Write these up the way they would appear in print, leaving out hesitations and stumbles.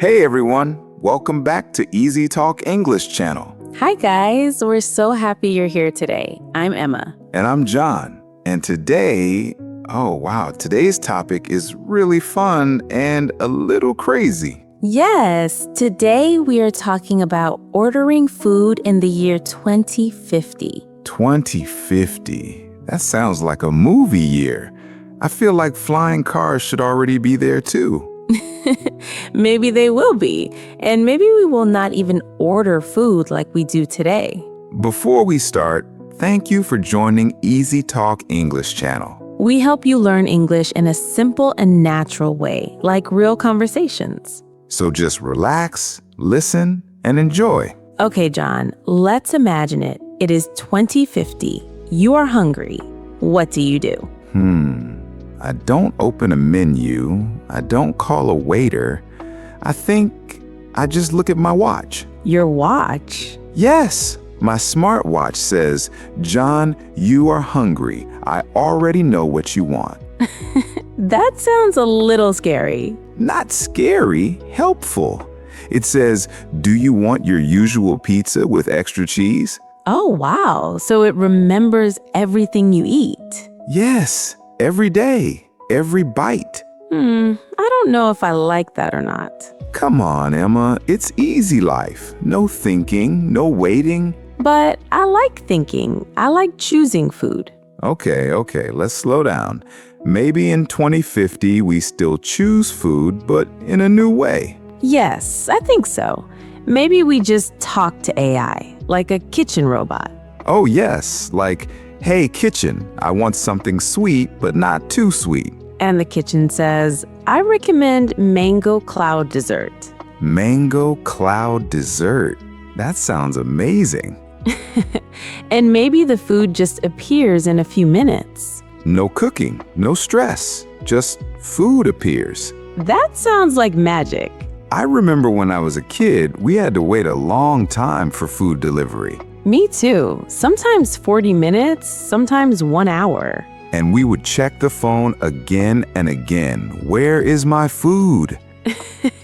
Hey everyone, welcome back to Easy Talk English channel. Hi guys, we're so happy you're here today. I'm Emma. And I'm John. And today, today's topic is really fun and a little crazy. Yes, today we are talking about ordering food in the year 2050. 2050. That sounds like a movie year. I feel like flying cars should already be there too. Maybe they will be, and maybe we will not even order food like we do today. Before we start, thank you for joining Easy Talk English channel. We help you learn English in a simple and natural way, like real conversations. So just relax, listen, and enjoy. Okay, John, let's imagine it. It is 2050. You are hungry. What do you do? I don't open a menu. I don't call a waiter. I think I just look at my watch. Your watch? Yes, my smartwatch says, John, you are hungry. I already know what you want. That sounds a little scary. Not scary, helpful. It says, do you want your usual pizza with extra cheese? Oh, wow. So it remembers everything you eat. Yes, every day, every bite. I don't know if I like that or not. Come on, Emma, it's easy life. No thinking, no waiting. But I like thinking. I like choosing food. Okay, let's slow down. Maybe in 2050 we still choose food, but in a new way. Yes, I think so. Maybe we just talk to AI, like a kitchen robot. Oh yes, like, hey kitchen, I want something sweet, but not too sweet. And the kitchen says, I recommend mango cloud dessert. Mango cloud dessert. That sounds amazing. And maybe the food just appears in a few minutes. No cooking, no stress, just food appears. That sounds like magic. I remember when I was a kid, we had to wait a long time for food delivery. Me too. Sometimes 40 minutes, sometimes 1 hour. And we would check the phone again and again. Where is my food?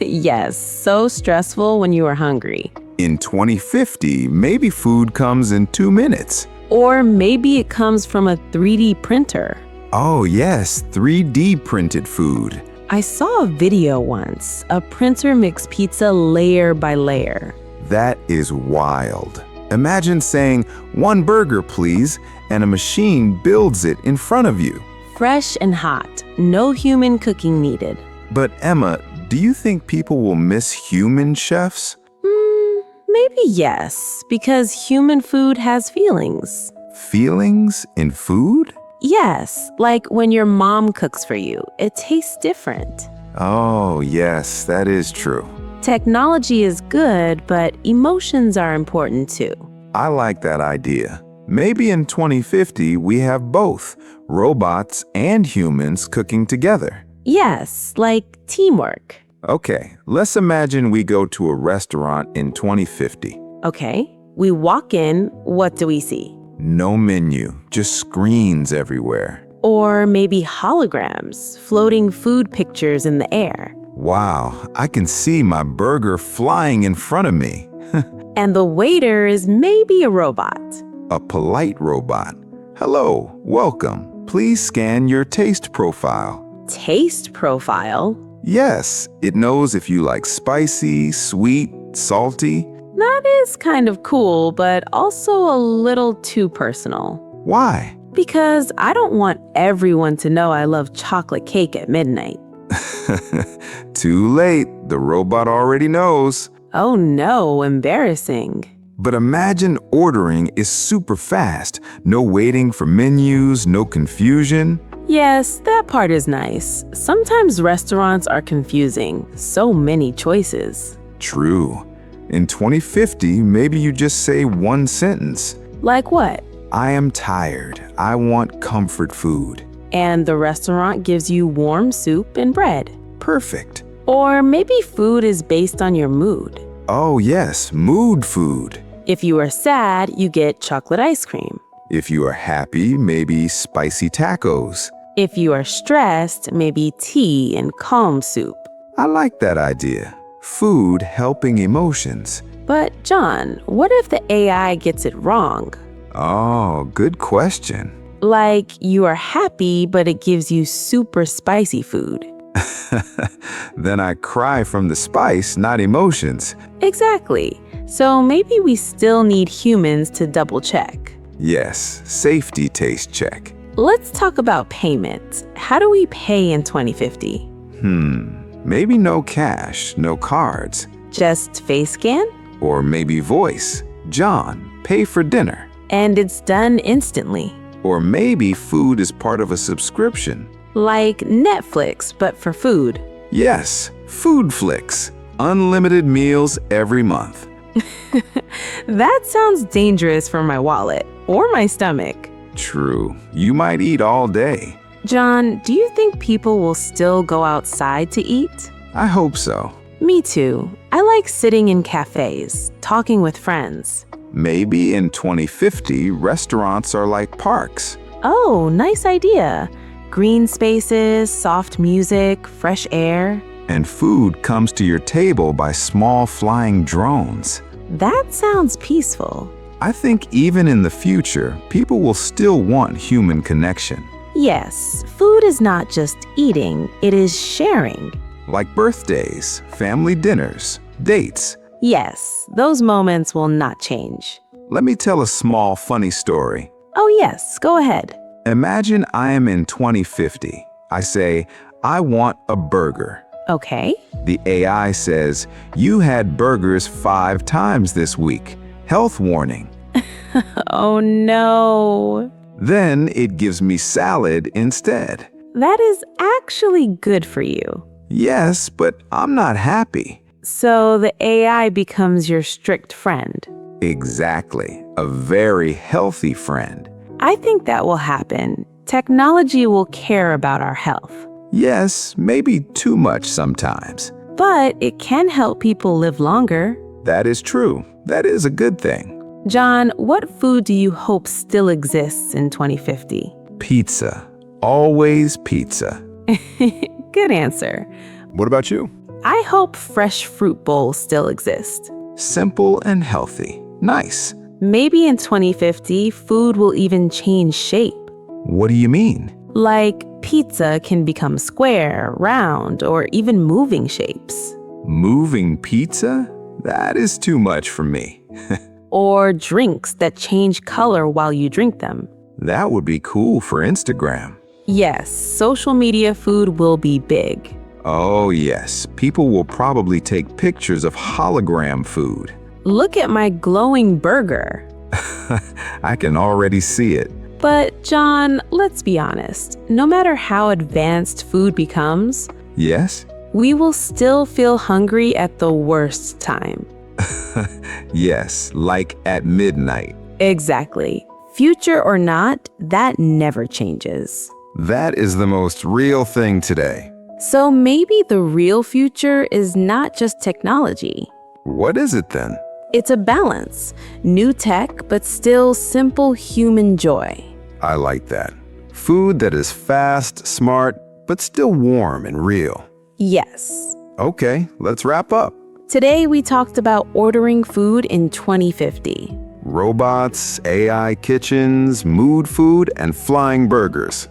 Yes, so stressful when you are hungry. In 2050, maybe food comes in 2 minutes. Or maybe it comes from a 3D printer. Oh yes, 3D printed food. I saw a video once. A printer makes pizza layer by layer. That is wild. Imagine saying, 1 burger please, and a machine builds it in front of you. Fresh and hot. No human cooking needed. But Emma, do you think people will miss human chefs? Maybe yes, because human food has feelings. Feelings in food? Yes, like when your mom cooks for you, it tastes different. Oh, yes, that is true. Technology is good, but emotions are important too. I like that idea. Maybe in 2050, we have both, robots and humans cooking together. Yes, like teamwork. Okay, let's imagine we go to a restaurant in 2050. Okay, we walk in, what do we see? No menu, just screens everywhere. Or maybe holograms, floating food pictures in the air. Wow, I can see my burger flying in front of me. And the waiter is maybe a robot. A polite robot. Hello, welcome. Please scan your taste profile. Taste profile? Yes, it knows if you like spicy, sweet, salty. That is kind of cool, but also a little too personal. Why? Because I don't want everyone to know I love chocolate cake at midnight. Too late. The robot already knows. Oh no, embarrassing. But imagine ordering is super fast. No waiting for menus, no confusion. Yes, that part is nice. Sometimes restaurants are confusing. So many choices. True. In 2050, maybe you just say one sentence. Like what? I am tired. I want comfort food. And the restaurant gives you warm soup and bread. Perfect. Or maybe food is based on your mood. Oh yes, mood food. If you are sad, you get chocolate ice cream. If you are happy, maybe spicy tacos. If you are stressed, maybe tea and calm soup. I like that idea. Food helping emotions. But, John, what if the AI gets it wrong? Oh, good question. Like you are happy, but it gives you super spicy food. Then I cry from the spice, not emotions. Exactly. So maybe we still need humans to double check. Yes, safety taste check. Let's talk about payment. How do we pay in 2050? Maybe no cash, no cards. Just face scan? Or maybe voice. John, pay for dinner. And it's done instantly. Or maybe food is part of a subscription. Like Netflix, but for food. Yes, Food Flicks. Unlimited meals every month. That sounds dangerous for my wallet or my stomach. True, you might eat all day. John, do you think people will still go outside to eat? I hope so. Me too. I like sitting in cafes, talking with friends. Maybe in 2050, restaurants are like parks. Oh, nice idea. Green spaces, soft music, fresh air. And food comes to your table by small flying drones. That sounds peaceful. I think even in the future, people will still want human connection. Yes, food is not just eating, it is sharing. Like birthdays, family dinners, dates. Yes, those moments will not change. Let me tell a small funny story. Oh yes, go ahead. Imagine I am in 2050. I say, I want a burger. Okay. The AI says, you had burgers 5 times this week. Health warning. Oh no. Then it gives me salad instead. That is actually good for you. Yes, but I'm not happy. So the AI becomes your strict friend. Exactly. A very healthy friend. I think that will happen. Technology will care about our health. Yes, maybe too much sometimes. But it can help people live longer. That is true. That is a good thing. John, what food do you hope still exists in 2050? Pizza. Always pizza. Good answer. What about you? I hope fresh fruit bowls still exist. Simple and healthy. Nice. Maybe in 2050, food will even change shape. What do you mean? Like pizza can become square, round, or even moving shapes. Moving pizza? That is too much for me. Or drinks that change color while you drink them. That would be cool for Instagram. Yes, social media food will be big. Oh yes, people will probably take pictures of hologram food. Look at my glowing burger. I can already see it. But John, let's be honest. No matter how advanced food becomes, Yes? we will still feel hungry at the worst time. Yes, like at midnight. Exactly. Future or not, that never changes. That is the most real thing today. So maybe the real future is not just technology. What is it then? It's a balance. New tech, but still simple human joy. I like that. Food that is fast, smart, but still warm and real. Yes. Okay, let's wrap up. Today we talked about ordering food in 2050. Robots, AI kitchens, mood food, and flying burgers.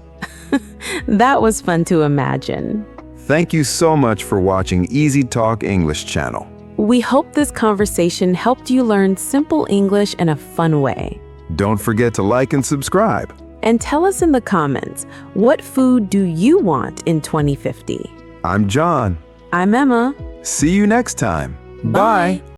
That was fun to imagine. Thank you so much for watching Easy Talk English channel. We hope this conversation helped you learn simple English in a fun way. Don't forget to like and subscribe. And tell us in the comments, what food do you want in 2050? I'm John. I'm Emma. See you next time. Bye.